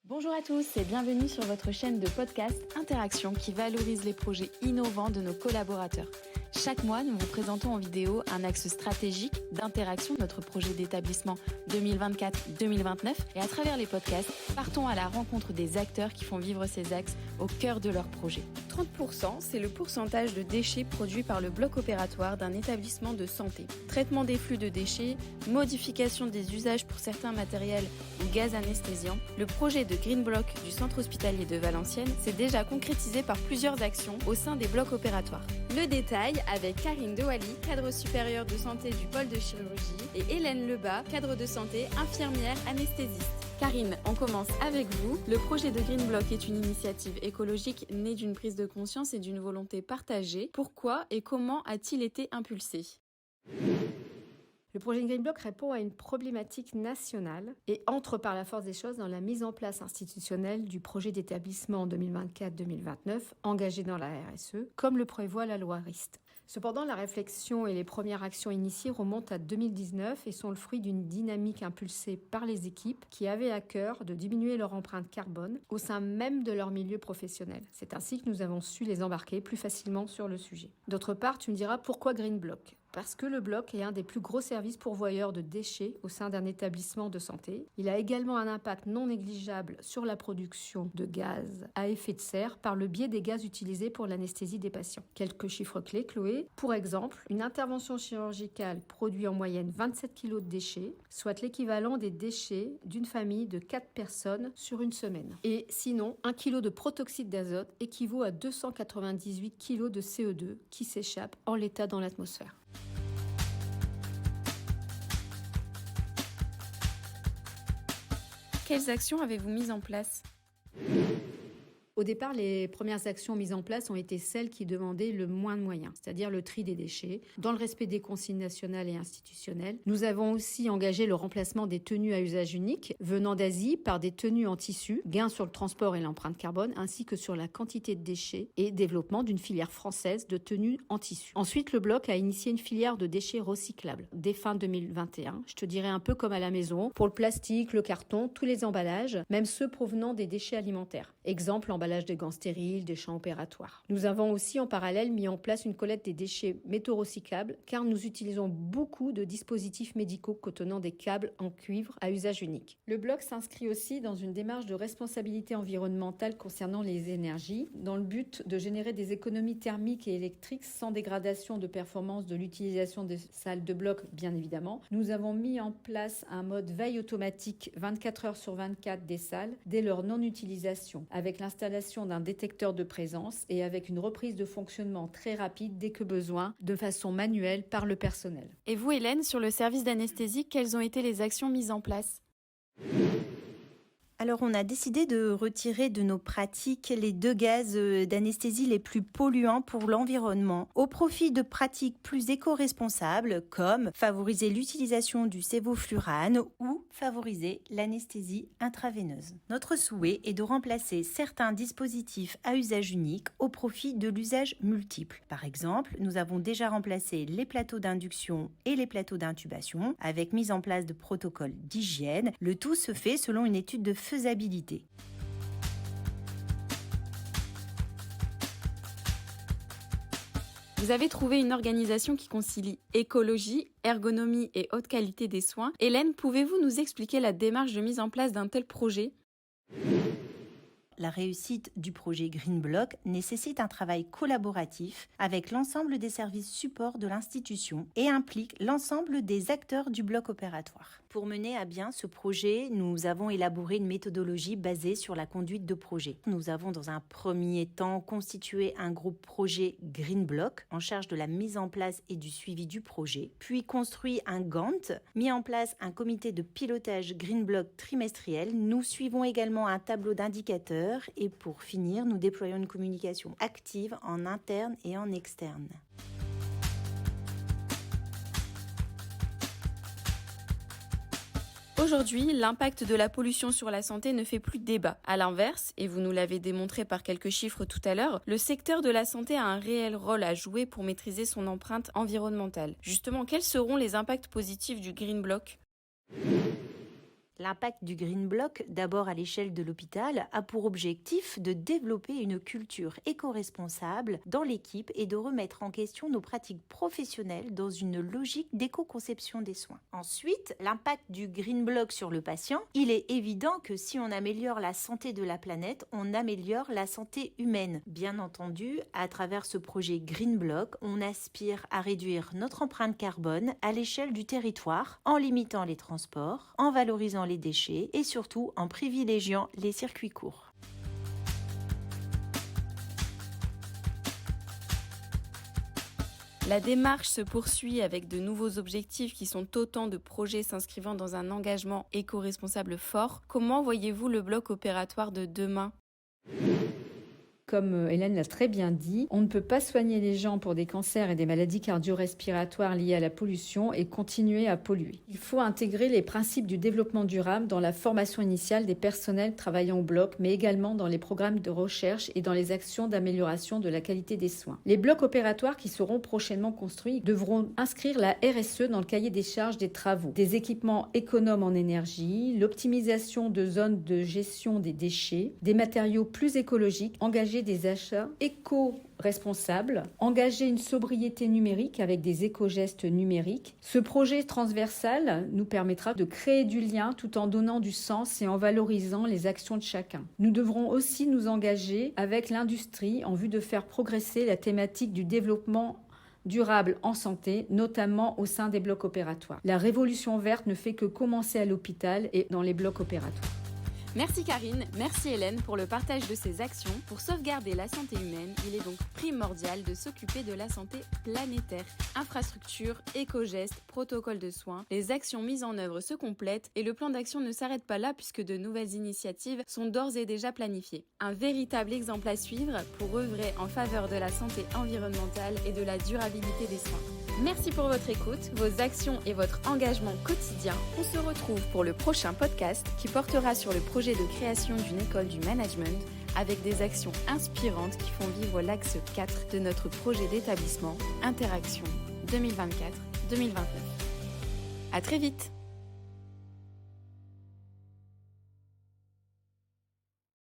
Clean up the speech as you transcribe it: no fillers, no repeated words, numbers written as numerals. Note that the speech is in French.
Bonjour à tous et bienvenue sur votre chaîne de podcast Interaction qui valorise les projets innovants de nos collaborateurs. Chaque mois, nous vous présentons en vidéo un axe stratégique d'interaction de notre projet d'établissement 2024-2029 et à travers les podcasts, partons à la rencontre des acteurs qui font vivre ces axes au cœur de leur projet. 30%, c'est le pourcentage de déchets produits par le bloc opératoire d'un établissement de santé. Traitement des flux de déchets, modification des usages pour certains matériels ou gaz anesthésiants, le projet de Green Block du centre hospitalier de Valenciennes s'est déjà concrétisé par plusieurs actions au sein des blocs opératoires. Le détail avec Karine Dewali, cadre supérieur de santé du pôle de chirurgie, et Hélène Lebas, cadre de santé, infirmière anesthésiste. Karine, on commence avec vous. Le projet de Green Block est une initiative écologique née d'une prise de conscience et d'une volonté partagée. Pourquoi et comment a-t-il été impulsé ? Le projet Green Block répond à une problématique nationale et entre par la force des choses dans la mise en place institutionnelle du projet d'établissement 2024-2029 engagé dans la RSE, comme le prévoit la loi RIST. Cependant, la réflexion et les premières actions initiées remontent à 2019 et sont le fruit d'une dynamique impulsée par les équipes qui avaient à cœur de diminuer leur empreinte carbone au sein même de leur milieu professionnel. C'est ainsi que nous avons su les embarquer plus facilement sur le sujet. D'autre part, tu me diras pourquoi Green Block ? Parce que le bloc est un des plus gros services pourvoyeurs de déchets au sein d'un établissement de santé. Il a également un impact non négligeable sur la production de gaz à effet de serre par le biais des gaz utilisés pour l'anesthésie des patients. Quelques chiffres clés, Chloé. Pour exemple, une intervention chirurgicale produit en moyenne 27 kg de déchets, soit l'équivalent des déchets d'une famille de 4 personnes sur une semaine. Et sinon, 1 kg de protoxyde d'azote équivaut à 298 kg de CO2 qui s'échappent en l'état dans l'atmosphère. Quelles actions avez-vous mises en place ? Au départ, les premières actions mises en place ont été celles qui demandaient le moins de moyens, c'est-à-dire le tri des déchets, dans le respect des consignes nationales et institutionnelles. Nous avons aussi engagé le remplacement des tenues à usage unique venant d'Asie par des tenues en tissu, gain sur le transport et l'empreinte carbone, ainsi que sur la quantité de déchets et développement d'une filière française de tenues en tissu. Ensuite, le bloc a initié une filière de déchets recyclables dès fin 2021. Je te dirais un peu comme à la maison, pour le plastique, le carton, tous les emballages, même ceux provenant des déchets alimentaires. Exemple, emballage de gants stériles, des champs opératoires. Nous avons aussi en parallèle mis en place une collecte des déchets métaux recyclables car nous utilisons beaucoup de dispositifs médicaux contenant des câbles en cuivre à usage unique. Le bloc s'inscrit aussi dans une démarche de responsabilité environnementale concernant les énergies dans le but de générer des économies thermiques et électriques sans dégradation de performance de l'utilisation des salles de bloc, bien évidemment. Nous avons mis en place un mode veille automatique 24 heures sur 24 des salles dès leur non-utilisation avec l'installation d'un détecteur de présence et avec une reprise de fonctionnement très rapide dès que besoin, de façon manuelle par le personnel. Et vous, Hélène, sur le service d'anesthésie, quelles ont été les actions mises en place ? Alors, on a décidé de retirer de nos pratiques les 2 gaz d'anesthésie les plus polluants pour l'environnement au profit de pratiques plus éco-responsables comme favoriser l'utilisation du sévoflurane ou favoriser l'anesthésie intraveineuse. Notre souhait est de remplacer certains dispositifs à usage unique au profit de l'usage multiple. Par exemple, nous avons déjà remplacé les plateaux d'induction et les plateaux d'intubation avec mise en place de protocoles d'hygiène. Le tout se fait selon une étude de faisabilité. Vous avez trouvé une organisation qui concilie écologie, ergonomie et haute qualité des soins. Hélène, pouvez-vous nous expliquer la démarche de mise en place d'un tel projet ? La réussite du projet Green Block nécessite un travail collaboratif avec l'ensemble des services supports de l'institution et implique l'ensemble des acteurs du bloc opératoire. Pour mener à bien ce projet, nous avons élaboré une méthodologie basée sur la conduite de projet. Nous avons dans un premier temps constitué un groupe projet Green Block en charge de la mise en place et du suivi du projet, puis construit un Gantt, mis en place un comité de pilotage Green Block trimestriel. Nous suivons également un tableau d'indicateurs et pour finir, nous déployons une communication active en interne et en externe. Aujourd'hui, l'impact de la pollution sur la santé ne fait plus débat. À l'inverse, et vous nous l'avez démontré par quelques chiffres tout à l'heure, le secteur de la santé a un réel rôle à jouer pour maîtriser son empreinte environnementale. Justement, quels seront les impacts positifs du Green Block ? L'impact du Green Block, d'abord à l'échelle de l'hôpital, a pour objectif de développer une culture éco-responsable dans l'équipe et de remettre en question nos pratiques professionnelles dans une logique d'éco-conception des soins. Ensuite, l'impact du Green Block sur le patient. Il est évident que si on améliore la santé de la planète, on améliore la santé humaine. Bien entendu, à travers ce projet Green Block, on aspire à réduire notre empreinte carbone à l'échelle du territoire en limitant les transports, en valorisant les déchets et surtout en privilégiant les circuits courts. La démarche se poursuit avec de nouveaux objectifs qui sont autant de projets s'inscrivant dans un engagement éco-responsable fort. Comment voyez-vous le bloc opératoire de demain ? Comme Hélène l'a très bien dit, on ne peut pas soigner les gens pour des cancers et des maladies cardio-respiratoires liées à la pollution et continuer à polluer. Il faut intégrer les principes du développement durable dans la formation initiale des personnels travaillant au bloc, mais également dans les programmes de recherche et dans les actions d'amélioration de la qualité des soins. Les blocs opératoires qui seront prochainement construits devront inscrire la RSE dans le cahier des charges des travaux, des équipements économes en énergie, l'optimisation de zones de gestion des déchets, des matériaux plus écologiques, engager des achats éco-responsables, engager une sobriété numérique avec des éco-gestes numériques. Ce projet transversal nous permettra de créer du lien tout en donnant du sens et en valorisant les actions de chacun. Nous devrons aussi nous engager avec l'industrie en vue de faire progresser la thématique du développement durable en santé, notamment au sein des blocs opératoires. La révolution verte ne fait que commencer à l'hôpital et dans les blocs opératoires. Merci Karine, merci Hélène pour le partage de ces actions. Pour sauvegarder la santé humaine, il est donc primordial de s'occuper de la santé planétaire. Infrastructures, éco-gestes, protocoles de soins, les actions mises en œuvre se complètent et le plan d'action ne s'arrête pas là puisque de nouvelles initiatives sont d'ores et déjà planifiées. Un véritable exemple à suivre pour œuvrer en faveur de la santé environnementale et de la durabilité des soins. Merci pour votre écoute, vos actions et votre engagement quotidien. On se retrouve pour le prochain podcast qui portera sur le projet de création d'une école du management avec des actions inspirantes qui font vivre l'axe 4 de notre projet d'établissement Interaction 2024-2029. À très vite!